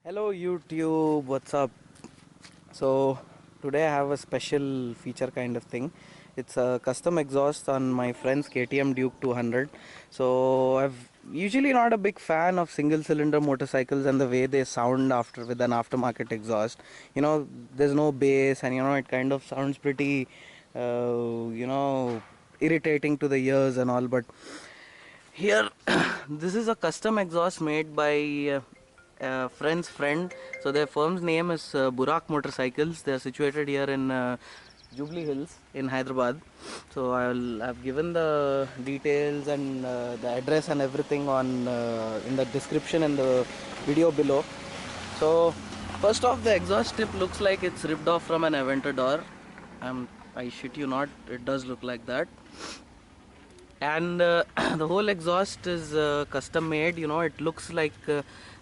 Hello YouTube, what's up? So today I have a special feature kind of thing. It's a custom exhaust on my friend's KTM Duke 200. So I've usually not a big fan of single cylinder motorcycles and the way they sound after with an aftermarket exhaust. There's no bass, and it kind of sounds pretty irritating to the ears and all. But here this is a custom exhaust made by friend's friend. So their firm's name is Burak Motorcycles. They are situated here in Jubilee Hills in Hyderabad. So I've given the details and the address and everything on in the description and the video below. So first off, the exhaust tip looks like it's ripped off from an Aventador. I shit you not, it does look like that. And the whole exhaust is custom made. It looks like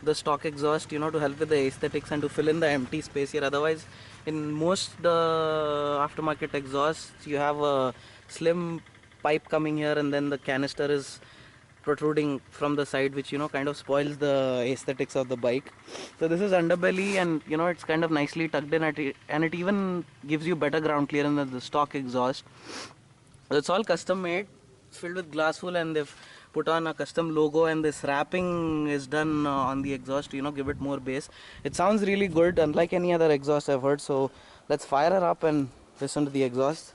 the stock exhaust, to help with the aesthetics and to fill in the empty space here. Otherwise, in most aftermarket exhausts, you have a slim pipe coming here, and then the canister is protruding from the side, which kind of spoils the aesthetics of the bike. So this is underbelly, and it's kind of nicely tucked in at it, and it even gives you better ground clearance than the stock exhaust. It's all custom made, filled with glass wool, and they've put on a custom logo, and this wrapping is done on the exhaust to give it more bass. It sounds really good, unlike any other exhaust I've heard. So let's fire her up and listen to the exhaust.